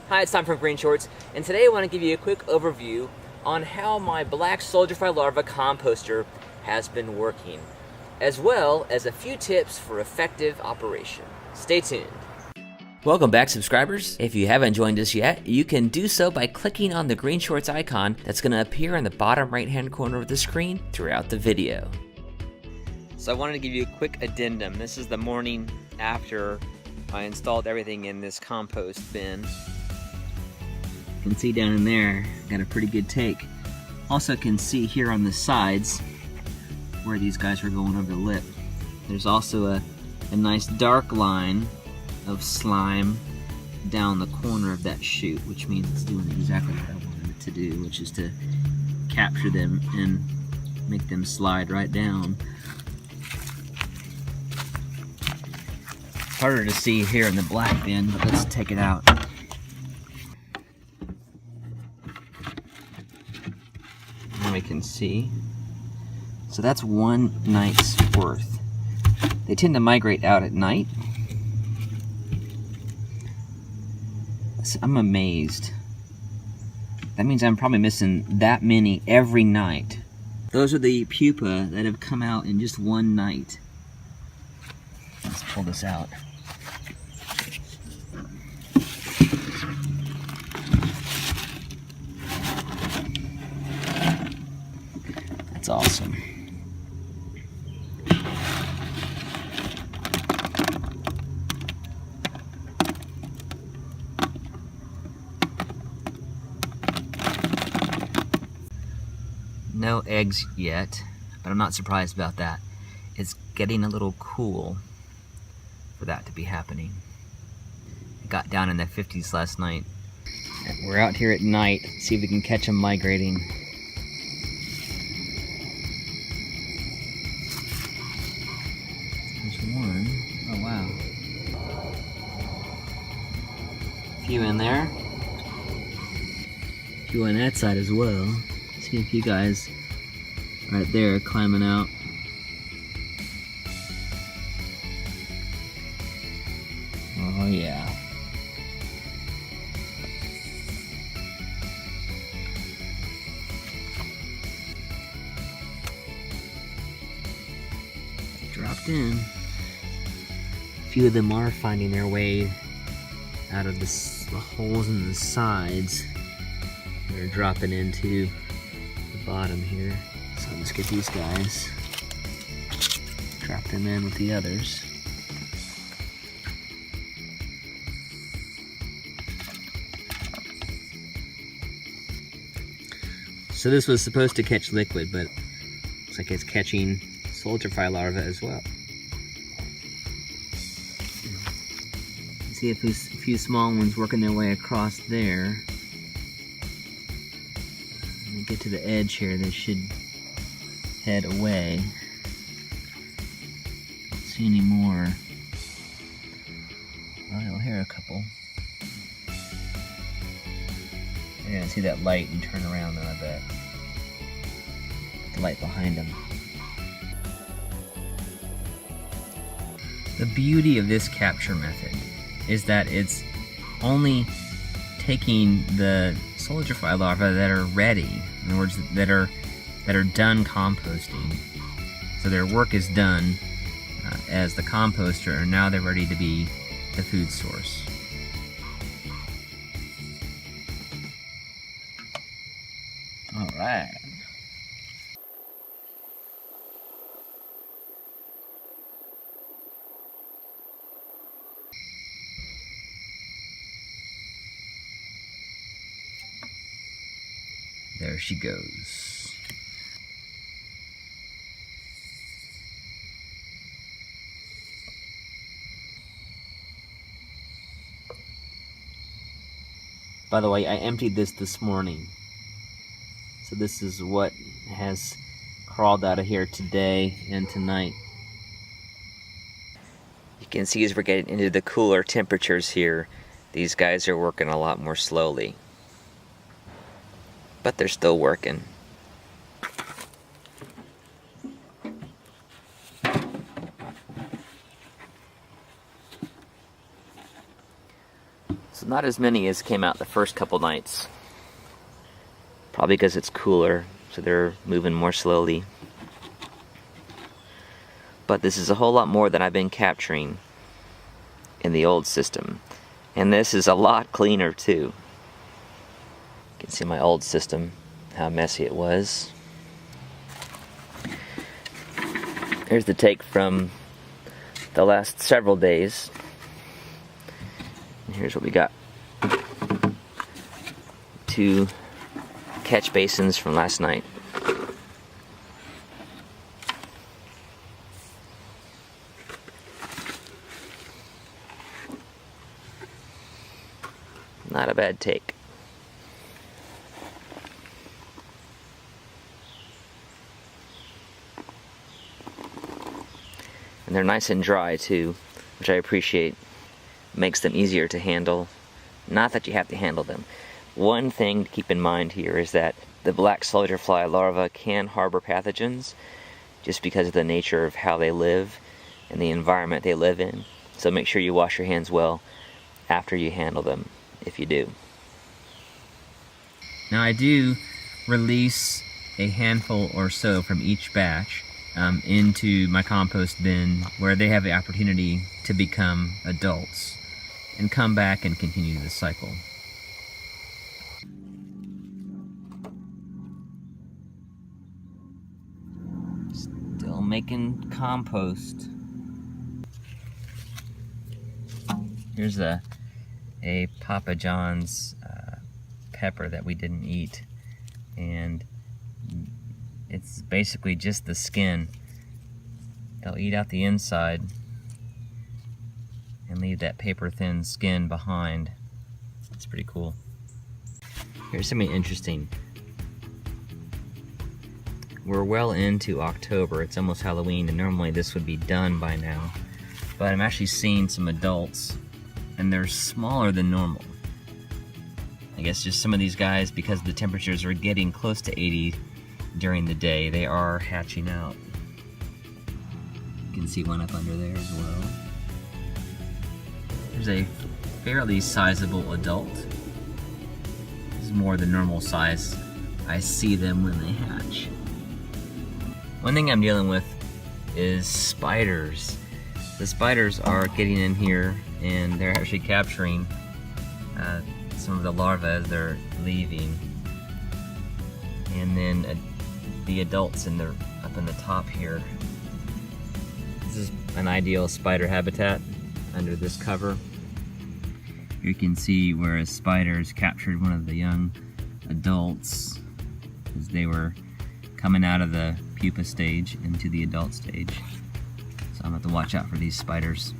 Hi, it's Tom from Green Shorts, and today I want to give you a quick overview on how my black soldier fly larva composter has been working, as well as a few tips for effective operation. Stay tuned. Welcome back, subscribers. If you haven't joined us yet, you can do so by clicking on the Green Shorts icon that's going to appear in the bottom right-hand corner of the screen throughout the video. So I wanted to give you a quick addendum. This is the morning after I installed everything in this compost bin. You can see down in there, got a pretty good take. Also can see here on the sides where these guys are going over the lip. There's also a nice dark line of slime down the corner of that chute, which means it's doing exactly what I wanted it to do, which is to capture them and make them slide right down. Harder to see here in the black bin, but let's take it out. Now we can see. So that's one night's worth. They tend to migrate out at night. So I'm amazed. That means I'm probably missing that many every night. Those are the pupa that have come out in just one night. Let's pull this out. That's awesome. No eggs yet, but I'm not surprised about that. It's getting a little cool for that to be happening. It got down in the 50s last night. We're out here at night, see if we can catch them migrating. There's one. Oh wow. A few in there. A few on that side as well. See a few guys right there climbing out. Oh yeah. Dropped in. A few of them are finding their way out of the holes in the sides. They're dropping into the bottom here. So let's get these guys. Drop them in with the others. So this was supposed to catch liquid, but looks like it's catching soldier fly larvae as well. See if a few small ones working their way across there. When we get to the edge here, they should head away. Don't see any more. Oh, you'll hear a couple. They're gonna see that light and turn around, though, I bet. The light behind them. The beauty of this capture method is that it's only taking the soldier fly larvae that are ready, in other words, that are done composting. So their work is done as the composter, and now they're ready to be the food source. All right. There she goes. By the way, I emptied this morning. So this is what has crawled out of here today and tonight. You can see as we're getting into the cooler temperatures here, these guys are working a lot more slowly. But they're still working. So Not as many as came out the first couple nights. Probably because it's cooler, so they're moving more slowly. But this is a whole lot more than I've been capturing in the old system. And this is a lot cleaner too. You can see my old system, how messy it was. Here's the take from the last several days. And here's what we got. 2 catch basins from last night. Not a bad take. And they're nice and dry too, which I appreciate. Makes them easier to handle. Not that you have to handle them. One thing to keep in mind here is that the black soldier fly larvae can harbor pathogens just because of the nature of how they live and the environment they live in. So make sure you wash your hands well after you handle them, if you do. Now I do release a handful or so from each batch into my compost bin where they have the opportunity to become adults and come back and continue the cycle. Still making compost. Here's a Papa John's pepper that we didn't eat, and it's basically just the skin. They'll eat out the inside and leave that paper thin skin behind. It's pretty cool. Here's something interesting. We're well into October. It's almost Halloween, and normally this would be done by now. But I'm actually seeing some adults, and they're smaller than normal. I guess just some of these guys, because the temperatures are getting close to 80 during the day, they are hatching out. You can see one up under there as well. There's a fairly sizable adult. This is more than normal size. I see them when they hatch. One thing I'm dealing with is spiders. The spiders are getting in here and they're actually capturing some of the larvae as they're leaving. And then the adults up in the top here. This is an ideal spider habitat under this cover. You can see where a spider's captured one of the young adults as they were coming out of the pupa stage into the adult stage. So I'm going to have to watch out for these spiders.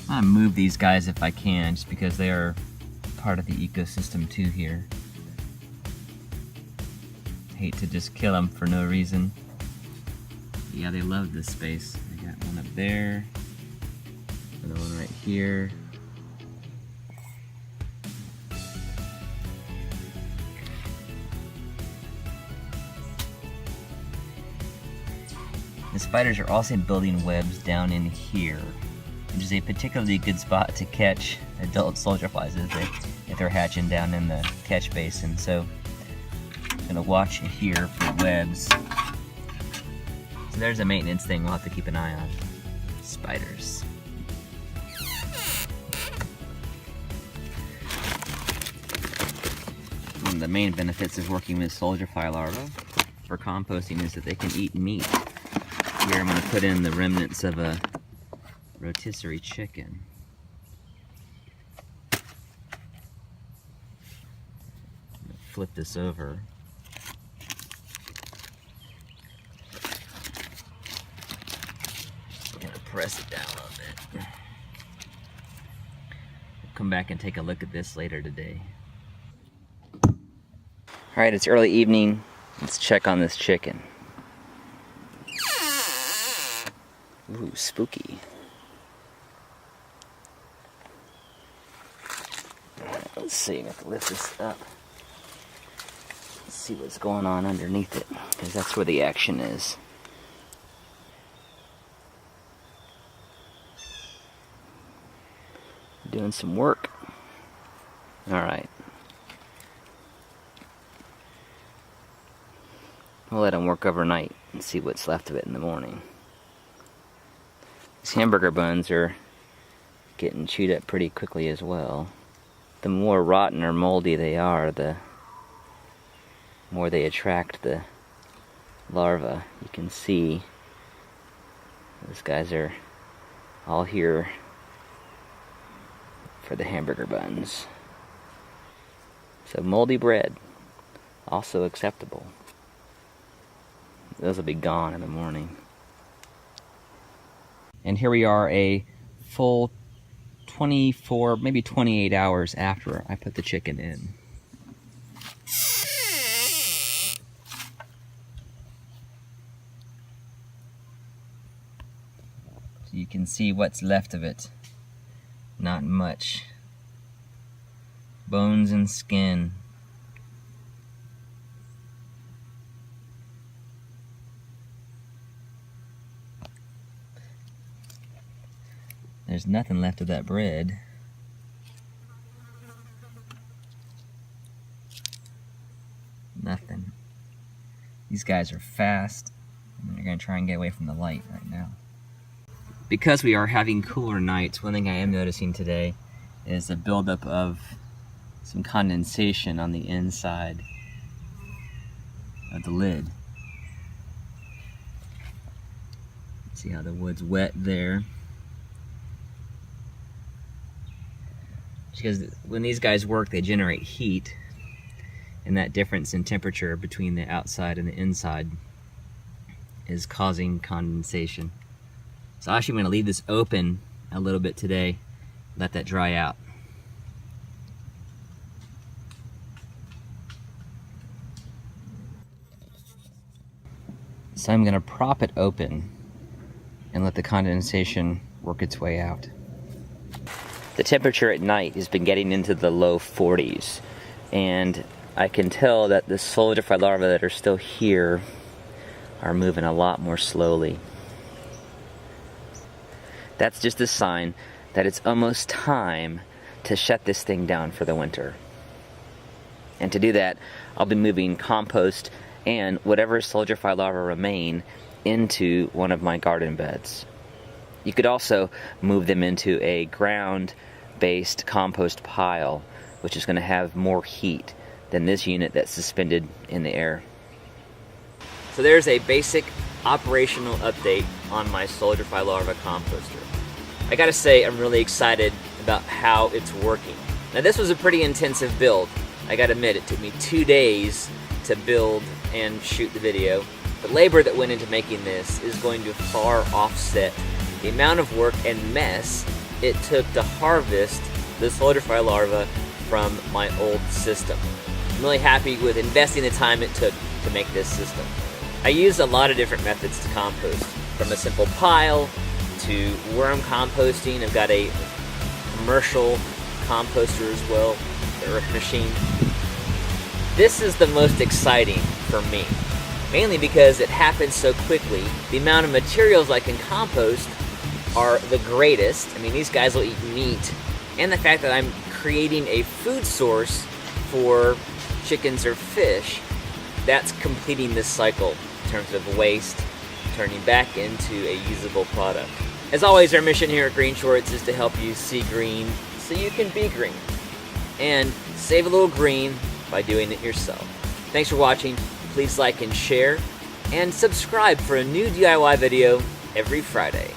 I'm going to move these guys if I can, just because they are part of the ecosystem too here. Hate to just kill them for no reason. But yeah, they love this space. I got one up there, another one right here. The spiders are also building webs down in here, which is a particularly good spot to catch adult soldier flies if they're hatching down in the catch basin. So I'm gonna watch here for webs. So there's a maintenance thing we'll have to keep an eye on. Spiders. One of the main benefits of working with soldier fly larvae for composting is that they can eat meat. Here I'm going to put in the remnants of a rotisserie chicken. I'm going to flip this over. I'm going to press it down a little bit. We'll come back and take a look at this later today. Alright, it's early evening. Let's check on this chicken. Ooh, spooky. Let's see, I have to lift this up. Let's see what's going on underneath it, because that's where the action is. Doing some work. Alright. We'll let them work overnight and see what's left of it in the morning. These hamburger buns are getting chewed up pretty quickly as well. The more rotten or moldy they are, the more they attract the larvae. You can see those guys are all here for the hamburger buns. So moldy bread, also acceptable. Those will be gone in the morning. And here we are a full 24, maybe 28 hours after I put the chicken in. So you can see what's left of it. Not much. Bones and skin. There's nothing left of that bread. Nothing. These guys are fast, and they're going to try and get away from the light right now. Because we are having cooler nights, one thing I am noticing today is a buildup of some condensation on the inside of the lid. See how the wood's wet there? Because when these guys work, they generate heat, and that difference in temperature between the outside and the inside is causing condensation. So actually I'm going to leave this open a little bit today, let that dry out. So I'm going to prop it open and let the condensation work its way out. The temperature at night has been getting into the low 40s, and I can tell that the solidify larvae that are still here are moving a lot more slowly. That's just a sign that it's almost time to shut this thing down for the winter. And to do that, I'll be moving compost and whatever solidify larvae remain into one of my garden beds. You could also move them into a ground-based compost pile, which is going to have more heat than this unit that's suspended in the air. So there's a basic operational update on my solidify larva composter. I gotta say, I'm really excited about how it's working. Now this was a pretty intensive build. I gotta admit, it took me 2 days to build and shoot the video. The labor that went into making this is going to far offset the amount of work and mess it took to harvest the solidify larva from my old system. I'm really happy with investing the time it took to make this system. I used a lot of different methods to compost, from a simple pile to worm composting. I've got a commercial composter as well, the earth machine. This is the most exciting for me, mainly because it happens so quickly. The amount of materials I can compost are the greatest. I mean, these guys will eat meat, and the fact that I'm creating a food source for chickens or fish, that's completing this cycle in terms of waste, turning back into a usable product. As always, our mission here at Green Shorts is to help you see green so you can be green, and save a little green by doing it yourself. Thanks for watching. Please like and share, and subscribe for a new DIY video every Friday.